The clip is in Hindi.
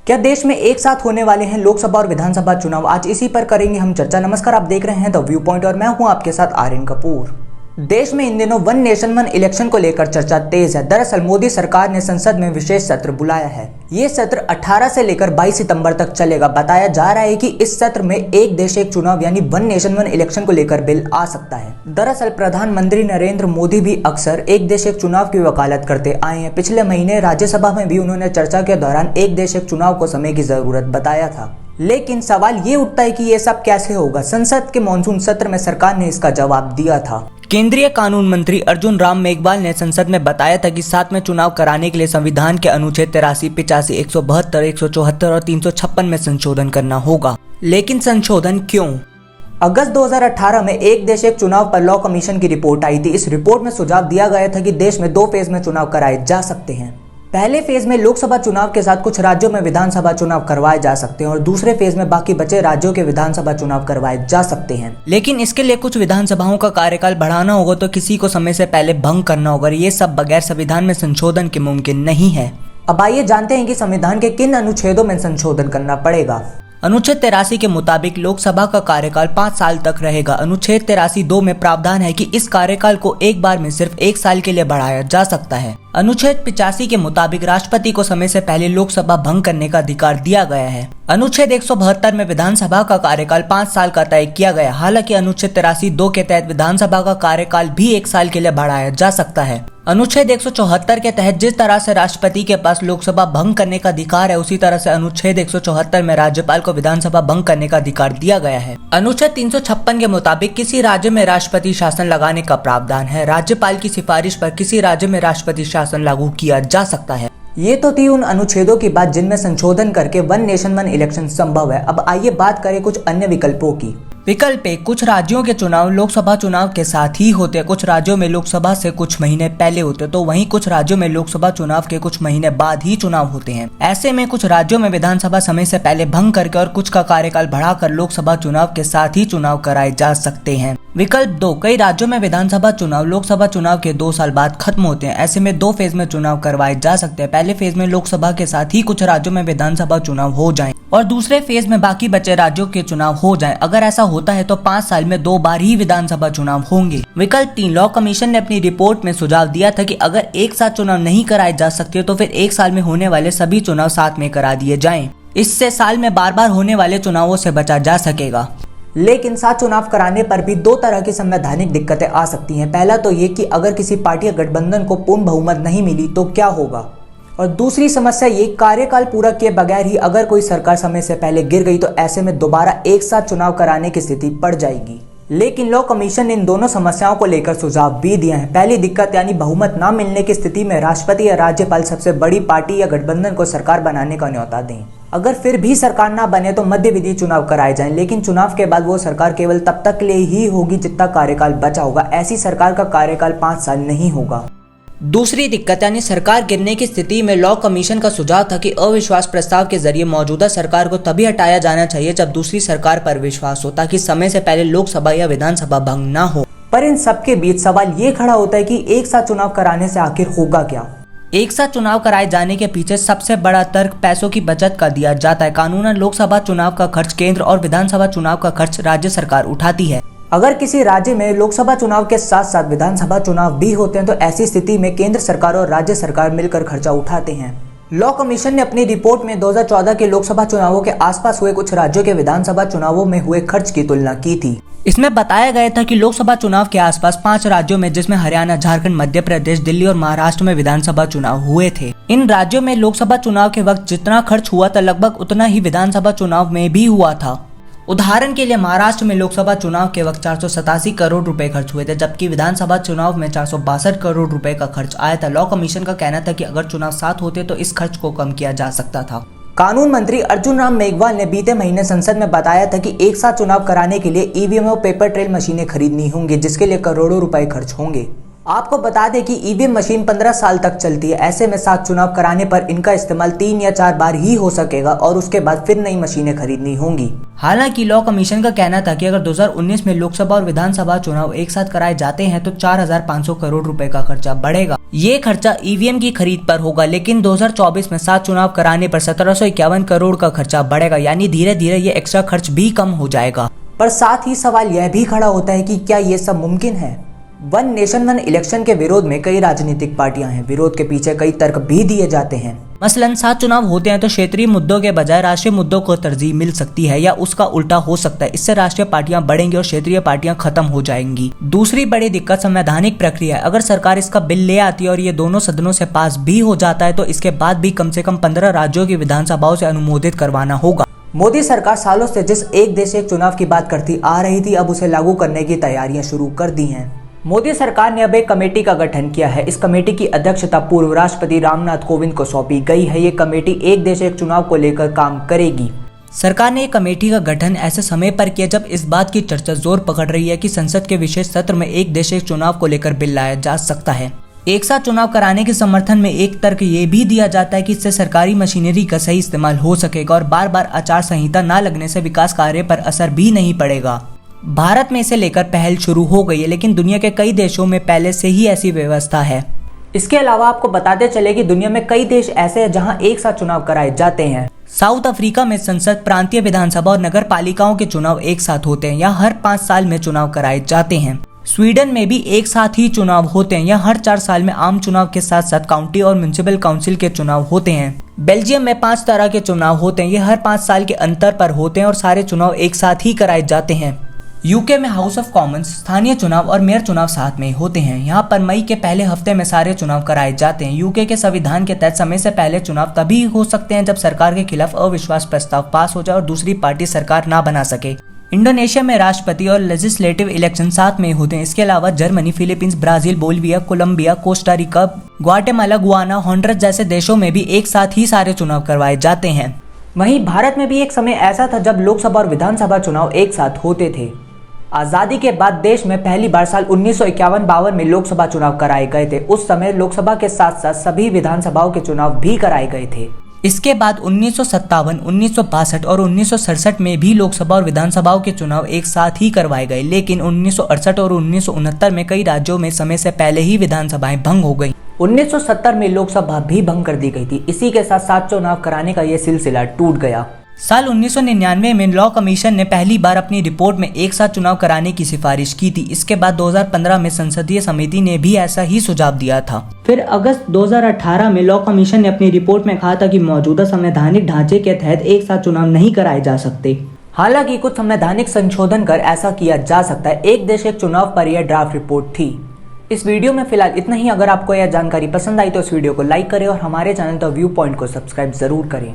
क्या देश में एक साथ होने वाले हैं लोकसभा और विधानसभा चुनाव? आज इसी पर करेंगे हम चर्चा। नमस्कार, आप देख रहे हैं द व्यू पॉइंट और मैं हूं आपके साथ आर्यन कपूर। देश में इन दिनों वन नेशन वन इलेक्शन को लेकर चर्चा तेज है। दरअसल मोदी सरकार ने संसद में विशेष सत्र बुलाया है। ये सत्र 18 से लेकर 22 सितंबर तक चलेगा। बताया जा रहा है कि इस सत्र में एक देश एक चुनाव यानी वन नेशन वन इलेक्शन को लेकर बिल आ सकता है। दरअसल प्रधानमंत्री नरेंद्र मोदी भी अक्सर एक देश एक चुनाव की वकालत करते आए हैं। पिछले महीने राज्यसभा में भी उन्होंने चर्चा के दौरान एक देश एक चुनाव को समय की जरूरत बताया था। लेकिन सवाल ये उठता है कि ये सब कैसे होगा। संसद के मॉनसून सत्र में सरकार ने इसका जवाब दिया था। केंद्रीय कानून मंत्री अर्जुन राम मेघवाल ने संसद में बताया था कि 7वें चुनाव कराने के लिए संविधान के अनुच्छेद 83, 85, 172, 174 और 356 में संशोधन करना होगा। लेकिन संशोधन क्यों? अगस्त 2018 में एक देश एक चुनाव पर लॉ कमीशन की रिपोर्ट आई थी। इस रिपोर्ट में सुझाव दिया गया था कि देश में 2 फेज में चुनाव कराए जा सकते हैं। पहले फेज में लोकसभा चुनाव के साथ कुछ राज्यों में विधानसभा चुनाव करवाए जा सकते हैं और दूसरे फेज में बाकी बचे राज्यों के विधानसभा चुनाव करवाए जा सकते हैं। लेकिन इसके लिए कुछ विधानसभाओं का कार्यकाल बढ़ाना होगा तो किसी को समय से पहले भंग करना होगा। ये सब बगैर संविधान में संशोधन के मुमकिन नहीं है। अब आइए जानते हैं कि संविधान के किन अनुच्छेदों में संशोधन करना पड़ेगा। अनुच्छेद 83 के मुताबिक लोकसभा का कार्यकाल 5 साल तक रहेगा। अनुच्छेद 83(2) में प्रावधान है कि इस कार्यकाल को एक बार में सिर्फ 1 साल के लिए बढ़ाया जा सकता है। अनुच्छेद 85 के मुताबिक राष्ट्रपति को समय से पहले लोकसभा भंग करने का अधिकार दिया गया है। अनुच्छेद 172 में विधानसभा का कार्यकाल 5 साल का तय किया गया। हालांकि अनुच्छेद 83(2) के तहत विधानसभा का कार्यकाल भी 1 साल के लिए बढ़ाया जा सकता है। अनुच्छेद 174 के तहत जिस तरह से राष्ट्रपति के पास लोकसभा भंग करने का अधिकार है, उसी तरह से अनुच्छेद 174 में राज्यपाल को विधानसभा भंग करने का अधिकार दिया गया है। अनुच्छेद 356 के मुताबिक किसी राज्य में राष्ट्रपति शासन लगाने का प्रावधान है। राज्यपाल की सिफारिश पर किसी राज्य में राष्ट्रपति शासन लागू किया जा सकता है। ये तो थी उन अनुच्छेदों की बात जिनमें संशोधन करके वन नेशन वन इलेक्शन संभव है। अब आइए बात करें कुछ अन्य विकल्पों की। विकल्प एक, कुछ राज्यों के चुनाव लोकसभा चुनाव के साथ ही होते हैं। कुछ राज्यों में लोकसभा से कुछ महीने पहले होते, तो वहीं कुछ राज्यों में लोकसभा चुनाव के कुछ महीने बाद ही चुनाव होते हैं। ऐसे में कुछ राज्यों में विधानसभा समय से पहले भंग करके और कुछ का कार्यकाल बढ़ाकर लोकसभा चुनाव के साथ ही चुनाव कराए जा सकते हैं। विकल्प 2, कई राज्यों में विधानसभा चुनाव लोकसभा चुनाव के 2 साल बाद खत्म होते हैं। ऐसे में 2 फेज में चुनाव करवाए जा सकते हैं। पहले फेज में लोकसभा के साथ ही कुछ राज्यों में विधानसभा चुनाव हो जाएं और दूसरे फेज में बाकी बचे राज्यों के चुनाव हो जाएं। अगर ऐसा होता है तो 5 साल में 2 बार ही विधानसभा चुनाव होंगे। विकल्प 3, लॉ कमीशन ने अपनी रिपोर्ट में सुझाव दिया था कि अगर एक साथ चुनाव नहीं कराए जा सकते तो फिर 1 साल में होने वाले सभी चुनाव साथ में करा दिए जाएं। इससे साल में बार बार होने वाले चुनावों से बचा जा सकेगा। लेकिन साथ चुनाव कराने पर भी 2 तरह की संवैधानिक दिक्कतें आ सकती हैं। पहला तो ये कि अगर किसी पार्टी या गठबंधन को पूर्ण बहुमत नहीं मिली तो क्या होगा, और दूसरी समस्या ये, कार्यकाल पूरा किए बगैर ही अगर कोई सरकार समय से पहले गिर गई तो ऐसे में दोबारा एक साथ चुनाव कराने की स्थिति पड़ जाएगी। लेकिन लॉ कमीशन ने इन दोनों समस्याओं को लेकर सुझाव भी दिए हैं। पहली दिक्कत यानी बहुमत न मिलने की स्थिति में राष्ट्रपति या राज्यपाल सबसे बड़ी पार्टी या गठबंधन को सरकार बनाने का न्योता दें। अगर फिर भी सरकार ना बने तो मध्य विधि चुनाव कराए जाएं, लेकिन चुनाव के बाद वो सरकार केवल तब तक के लिए ही होगी जितना कार्यकाल बचा होगा। ऐसी सरकार का कार्यकाल 5 साल नहीं होगा। दूसरी दिक्कत यानी सरकार गिरने की स्थिति में लॉ कमीशन का सुझाव था कि अविश्वास प्रस्ताव के जरिए मौजूदा सरकार को तभी हटाया जाना चाहिए जब दूसरी सरकार पर विश्वास हो, ताकि समय से पहले लोकसभा या विधानसभा भंग न हो। पर इन सबके बीच सवाल ये खड़ा होता है कि एक साथ चुनाव कराने से आखिर होगा क्या। एक साथ चुनाव कराए जाने के पीछे सबसे बड़ा तर्क पैसों की बचत का दिया जाता है। कानूनन लोकसभा चुनाव का खर्च केंद्र और विधानसभा चुनाव का खर्च राज्य सरकार उठाती है। अगर किसी राज्य में लोकसभा चुनाव के साथ साथ विधानसभा चुनाव भी होते हैं तो ऐसी स्थिति में केंद्र सरकार और राज्य सरकार मिलकर खर्चा उठाते हैं। लॉ कमीशन ने अपनी रिपोर्ट में 2014 के लोकसभा चुनावों के आसपास हुए कुछ राज्यों के विधानसभा चुनावों में हुए खर्च की तुलना की थी। इसमें बताया गया था कि लोकसभा चुनाव के आसपास 5 राज्यों में, जिसमें हरियाणा, झारखंड, मध्य प्रदेश, दिल्ली और महाराष्ट्र में विधानसभा चुनाव हुए थे। इन राज्यों में लोकसभा चुनाव के वक्त जितना खर्च हुआ था लगभग उतना ही विधानसभा चुनाव में भी हुआ था। उदाहरण के लिए महाराष्ट्र में लोकसभा चुनाव के वक्त 487 करोड़ रुपए खर्च हुए थे, जबकि विधानसभा चुनाव में 462 करोड़ रुपए का खर्च आया था। लॉ कमीशन का कहना था कि अगर चुनाव साथ होते तो इस खर्च को कम किया जा सकता था। कानून मंत्री अर्जुन राम मेघवाल ने बीते महीने संसद में बताया था कि एक साथ चुनाव कराने के लिए ईवीएम और पेपर ट्रेल मशीनें खरीदनी होंगी, जिसके लिए करोड़ों रुपए खर्च होंगे। आपको बता दें कि ईवीएम मशीन 15 साल तक चलती है। ऐसे में 7 चुनाव कराने पर इनका इस्तेमाल 3 या 4 बार ही हो सकेगा और उसके बाद फिर नई मशीनें खरीदनी होंगी। हालांकि लॉ कमीशन का कहना था कि अगर 2019 में लोकसभा और विधानसभा चुनाव एक साथ कराए जाते हैं तो 4,500 करोड़ रुपए का खर्चा बढ़ेगा। ये खर्चा ईवीएम की खरीद पर होगा, लेकिन 2024 में 7 चुनाव कराने पर 1751 करोड़ का खर्चा बढ़ेगा, यानी धीरे धीरे ये एक्स्ट्रा खर्च भी कम हो जाएगा। पर साथ ही सवाल यह भी खड़ा होता है कि क्या ये सब मुमकिन है। वन नेशन वन इलेक्शन के विरोध में कई राजनीतिक पार्टियां हैं। विरोध के पीछे कई तर्क भी दिए जाते हैं। मसलन 7 चुनाव होते हैं तो क्षेत्रीय मुद्दों के बजाय राष्ट्रीय मुद्दों को तरजीह मिल सकती है, या उसका उल्टा हो सकता है। इससे राष्ट्रीय पार्टियां बढ़ेंगी और क्षेत्रीय पार्टियां खत्म हो जाएंगी। दूसरी बड़ी दिक्कत संवैधानिक प्रक्रिया है। अगर सरकार इसका बिल ले आती है और ये दोनों सदनों से पास भी हो जाता है तो इसके बाद भी कम से कम 15 राज्यों की विधानसभाओं से अनुमोदित करवाना होगा। मोदी सरकार सालों से जिस एक देश एक चुनाव की बात करती आ रही थी, अब उसे लागू करने की तैयारियां शुरू कर दी हैं। मोदी सरकार ने अब एक कमेटी का गठन किया है। इस कमेटी की अध्यक्षता पूर्व राष्ट्रपति रामनाथ कोविंद को सौंपी गई है। ये कमेटी एक देश एक चुनाव को लेकर काम करेगी। सरकार ने एक कमेटी का गठन ऐसे समय पर किया जब इस बात की चर्चा जोर पकड़ रही है कि संसद के विशेष सत्र में एक देश एक चुनाव को लेकर बिल लाया जा सकता है। एक साथ चुनाव कराने के समर्थन में एक तर्क ये भी दिया जाता है कि इससे सरकारी मशीनरी का सही इस्तेमाल हो सकेगा और बार बार आचार संहिता न लगने से विकास कार्य पर असर भी नहीं पड़ेगा। भारत में इसे लेकर पहल शुरू हो गई है, लेकिन दुनिया के कई देशों में पहले से ही ऐसी व्यवस्था है। इसके अलावा आपको बताते चले कि दुनिया में कई देश ऐसे हैं जहां एक साथ चुनाव कराए जाते हैं। साउथ अफ्रीका में संसद, प्रांतीय विधानसभा और नगर पालिकाओं के चुनाव एक साथ होते हैं। यहाँ हर 5 साल में चुनाव कराए जाते हैं। स्वीडन में भी एक साथ ही चुनाव होते हैं। यहाँ हर 4 साल में आम चुनाव के साथ साथ काउंटी और म्युनिसिपल काउंसिल के चुनाव होते हैं। बेल्जियम में 5 तरह के चुनाव होते हैं। ये हर 5 साल के अंतर पर होते हैं और सारे चुनाव एक साथ ही कराए जाते हैं। यूके में हाउस ऑफ कॉमन्स, स्थानीय चुनाव और मेयर चुनाव साथ में होते हैं। यहाँ पर मई के पहले हफ्ते में सारे चुनाव कराए जाते हैं। यूके के संविधान के तहत समय से पहले चुनाव तभी हो सकते हैं जब सरकार के खिलाफ अविश्वास प्रस्ताव पास हो जाए और दूसरी पार्टी सरकार ना बना सके। इंडोनेशिया में राष्ट्रपति और लेजिस्लेटिव इलेक्शन साथ में होते हैं। इसके अलावा Germany, Philippines, Brazil, Bolivia, Colombia, Costa Rica, Guatemala, Guyana, Honduras जैसे देशों में भी एक साथ ही सारे चुनाव करवाए जाते हैं। वहीं भारत में भी एक समय ऐसा था जब लोकसभा और विधानसभा चुनाव एक साथ होते थे। आजादी के बाद देश में पहली बार साल 1951-52 में लोकसभा चुनाव कराए गए थे। उस समय लोकसभा के साथ साथ सभी विधानसभाओं के चुनाव भी कराए गए थे। इसके बाद 1957, 1962 और 1967 में भी लोकसभा और विधानसभाओं के चुनाव एक साथ ही करवाए गए, लेकिन 1968 और 1969 में कई राज्यों में समय से पहले ही विधानसभाएं भंग हो गई। 1970 में लोकसभा भी भंग कर दी गई थी। इसी के साथ 7 चुनाव कराने का ये सिलसिला टूट गया। साल 1999 में लॉ कमीशन ने पहली बार अपनी रिपोर्ट में एक साथ चुनाव कराने की सिफारिश की थी। इसके बाद 2015 में संसदीय समिति ने भी ऐसा ही सुझाव दिया था। फिर अगस्त 2018 में लॉ कमीशन ने अपनी रिपोर्ट में कहा था कि मौजूदा संवैधानिक ढांचे के तहत एक साथ चुनाव नहीं कराए जा सकते। हालांकि कुछ संवैधानिक संशोधन कर ऐसा किया जा सकता है। एक देश एक चुनाव पर यह ड्राफ्ट रिपोर्ट थी। इस वीडियो में फिलहाल इतना ही। अगर आपको यह जानकारी पसंद आई तो इस वीडियो को लाइक करें और हमारे चैनल द व्यू पॉइंट को सब्सक्राइब जरूर करें।